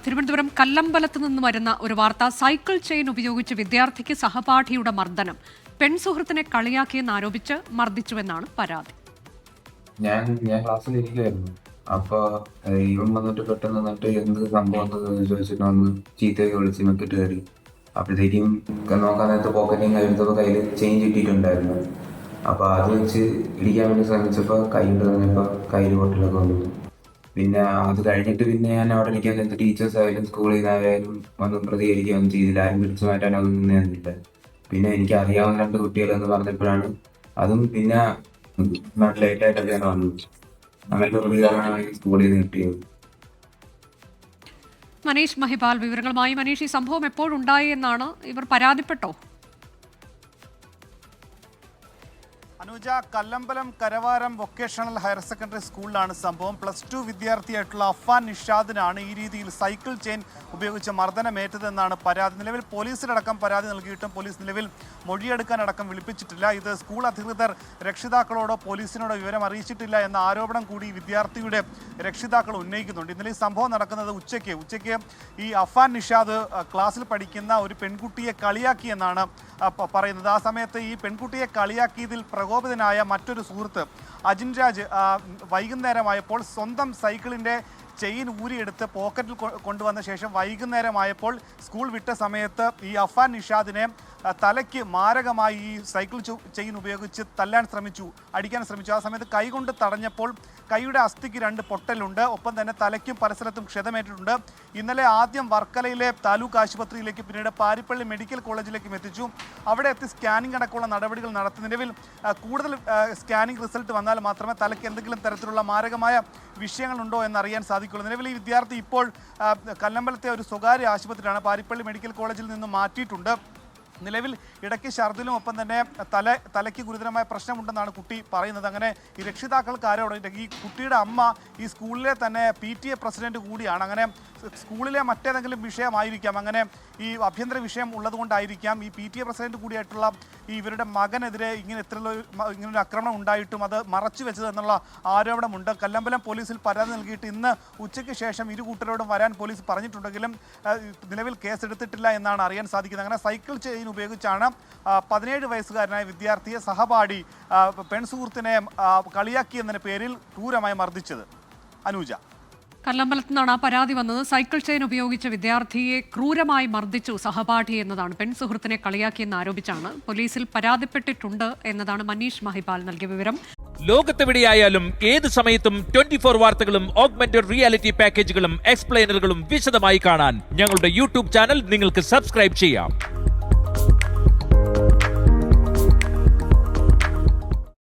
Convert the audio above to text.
തിരുവനന്തപുരം കല്ലമ്പലത്ത് നിന്ന് വരുന്ന ഒരു വാർത്ത. സൈക്കിൾ ചെയിൻ ഉപയോഗിച്ച് വിദ്യാർത്ഥിക്ക് സഹപാഠിയുടെ മർദ്ദനം. പെൺസുഹൃത്തിനെ കളിയാക്കിയെന്ന് ആരോപിച്ച് മർദ്ദിച്ചുവെന്നാണ് പരാതി. ഞാൻ ക്ലാസ്സിൽ ഇരിക്കുമായിരുന്നു. അപ്പൊ ഇവൻ വന്നിട്ട് പെട്ടെന്ന് വന്നിട്ട് എന്ത് സംഭവം ചോദിച്ചിട്ട് വന്ന് ചീത്തയൊക്കെ വിളിച്ച് മെക്കിട്ട് കയറി. അപ്പോഴത്തേക്കും നോക്കാൻ നേരത്തെ പോക്കറ്റിങ് കഴിയുമ്പോൾ കയ്യിൽ ചെയിൻ കിട്ടിയിട്ടുണ്ടായിരുന്നു. അപ്പൊ അത് വെച്ച് ഇടിക്കാൻ വേണ്ടി ശ്രമിച്ചപ്പോൾ കൈയിട്ട് തന്നപ്പോൾ കയ്യിൽ പൊട്ടലൊക്കെ വന്നു. പിന്നെ അത് കഴിഞ്ഞിട്ട് പിന്നെ ഞാൻ അവിടെ ഇരിക്കാൻ ചെന്ന് ടീച്ചേഴ്സ് ആയാലും സ്കൂളിൽ നിന്നായാലും ഒന്നും പ്രതികരിക്കുകയൊന്നും ചെയ്തില്ല. ആരും പിടിച്ചു മാറ്റാനൊന്നും നിന്നില്ല. പിന്നെ എനിക്ക് അറിയാവുന്ന 2 കുട്ടികളെന്ന് പറഞ്ഞപ്പോഴാണ് അതും പിന്നെ ലേറ്റായിട്ടൊക്കെയാണ് വന്നത്. അങ്ങനത്തെ പ്രതികരണമായി സ്കൂളിൽ നിന്ന് കിട്ടിയത്. മനീഷ് മഹിപാൽ വിവരങ്ങളുമായി. മനീഷ്, ഈ സംഭവം എപ്പോഴുണ്ടായി എന്നാണ് ഇവർ പരാതിപ്പെട്ടോ? Anuja, Kallambalam Karavaram vocational higher secondary സ്കൂളിലാണ് സംഭവം. +2 വിദ്യാർത്ഥിയായിട്ടുള്ള അഫാൻ നിഷാദിനാണ് ഈ രീതിയിൽ സൈക്കിൾ ചെയിൻ ഉപയോഗിച്ച് മർദ്ദനമേറ്റതെന്നാണ് പരാതി. നിലവിൽ പോലീസിലടക്കം പരാതി നൽകിയിട്ടും പോലീസ് നിലവിൽ മൊഴിയെടുക്കാനടക്കം വിളിപ്പിച്ചിട്ടില്ല. ഇത് സ്കൂൾ അധികൃതർ രക്ഷിതാക്കളോടോ പോലീസിനോടോ വിവരം അറിയിച്ചിട്ടില്ല എന്ന ആരോപണം കൂടി വിദ്യാർത്ഥിയുടെ രക്ഷിതാക്കൾ ഉന്നയിക്കുന്നുണ്ട്. ഇന്നലെ ഈ സംഭവം നടക്കുന്നത് ഉച്ചയ്ക്ക് ഈ അഫാൻ നിഷാദ് ക്ലാസ്സിൽ പഠിക്കുന്ന ഒരു പെൺകുട്ടിയെ കളിയാക്കിയെന്നാണ് പറയുന്നത്. ആ സമയത്ത് ഈ പെൺകുട്ടിയെ കളിയാക്കിയതിൽ പ്രകോപിതനായ മറ്റൊരു സുഹൃത്ത് അജിൻ രാജ് വൈകുന്നേരമായപ്പോൾ സ്വന്തം സൈക്കിളിൻ്റെ ചെയിൻ ഊരിയെടുത്ത് പോക്കറ്റിൽ കൊണ്ടുവന്ന ശേഷം വൈകുന്നേരമായപ്പോൾ സ്കൂൾ വിട്ട സമയത്ത് ഈ അഫാൻ നിഷാദിനെ തലയ്ക്ക് മാരകമായി ഈ സൈക്കിൾ ചെയിൻ ഉപയോഗിച്ച് അടിക്കാൻ ശ്രമിച്ചു. ആ സമയത്ത് കൈകൊണ്ട് തടഞ്ഞപ്പോൾ കൈയുടെ അസ്ഥിക്ക് 2 പൊട്ടലുണ്ട്. ഒപ്പം തന്നെ തലയ്ക്കും പരിസരത്തും ക്ഷതമേറ്റിട്ടുണ്ട്. ഇന്നലെ ആദ്യം വർക്കലയിലെ താലൂക്ക് ആശുപത്രിയിലേക്ക്, പിന്നീട് പാരിപ്പള്ളി മെഡിക്കൽ കോളേജിലേക്കും എത്തിച്ചു. അവിടെ എത്തി സ്കാനിംഗ് അടക്കമുള്ള നടപടികൾ നടത്തി. നിലവിൽ കൂടുതൽ സ്കാനിംഗ് റിസൾട്ട് വന്നാൽ മാത്രമേ തലയ്ക്ക് എന്തെങ്കിലും തരത്തിലുള്ള മാരകമായ വിഷയങ്ങളുണ്ടോ എന്നറിയാൻ സാധിക്കുള്ളൂ. നിലവിൽ ഈ വിദ്യാർത്ഥി ഇപ്പോൾ കല്ലമ്പലത്തെ ഒരു സ്വകാര്യ ആശുപത്രിയാണ്, പാരിപ്പള്ളി മെഡിക്കൽ കോളേജിൽ നിന്ന് മാറ്റിയിട്ടുണ്ട്. നിലവിൽ ഇടയ്ക്ക് ഛർദിലും ഒപ്പം തന്നെ തലയ്ക്ക് ഗുരുതരമായ പ്രശ്നമുണ്ടെന്നാണ് കുട്ടി പറയുന്നത്. അങ്ങനെ ഈ രക്ഷിതാക്കൾക്ക് ആരോട് ഈ കുട്ടിയുടെ അമ്മ ഈ സ്കൂളിലെ തന്നെ PTA പ്രസിഡന്റ് കൂടിയാണ്. അങ്ങനെ സ്കൂളിലെ മറ്റേതെങ്കിലും വിഷയമായിരിക്കാം, അങ്ങനെ ഈ ആഭ്യന്തര വിഷയം ഉള്ളതുകൊണ്ടായിരിക്കാം ഈ PTA പ്രസിഡന്റ് കൂടിയായിട്ടുള്ള ഈ ഇവരുടെ മകനെതിരെ ഇങ്ങനൊരു ആക്രമണം ഉണ്ടായിട്ടും അത് മറച്ചു വെച്ചത് എന്നുള്ള ആരോപണമുണ്ട്. കല്ലമ്പലം പോലീസിൽ പരാതി നൽകിയിട്ട് ഇന്ന് ഉച്ചയ്ക്ക് ശേഷം 2 കൂട്ടരോടും വരാൻ പോലീസ് പറഞ്ഞിട്ടുണ്ടെങ്കിലും നിലവിൽ കേസെടുത്തിട്ടില്ല എന്നാണ് അറിയാൻ സാധിക്കുന്നത്. അങ്ങനെ സൈക്കിൾ ചെയിൻ ഉപയോഗിച്ചാണ് 17 വയസ്സുകാരനായ വിദ്യാർത്ഥിയെ സഹപാഠി പെൺസുഹൃത്തിനെ കളിയാക്കിയെന്ന പേരിൽ ക്രൂരമായി മർദ്ദിച്ചത്. അനുജ, കല്ലമ്പലത്ത് നിന്നാണ് ആ പരാതി വന്നത്. സൈക്കിൾ ചെയിൻ ഉപയോഗിച്ച് വിദ്യാർത്ഥിയെ ക്രൂരമായി മർദ്ദിച്ചു സഹപാഠി എന്നതാണ്. പെൺസുഹൃത്തിനെ കളിയാക്കിയെന്ന് ആരോപിച്ചാണ് പോലീസിൽ പരാതിപ്പെട്ടിട്ടുണ്ട് എന്നതാണ് മനീഷ് മഹിപാൽ നൽകിയ വിവരം. ലോകത്തെവിടെയായാലും ഏത് സമയത്തും 24 വാർത്തകളും ഓഗ്മെന്റഡ് റിയാലിറ്റി പാക്കേജുകളും എക്സ്പ്ലെയിനറുകളും വിശദമായി കാണാൻ ഞങ്ങളുടെ YouTube ചാനൽ നിങ്ങൾക്ക് സബ്സ്ക്രൈബ് ചെയ്യാം.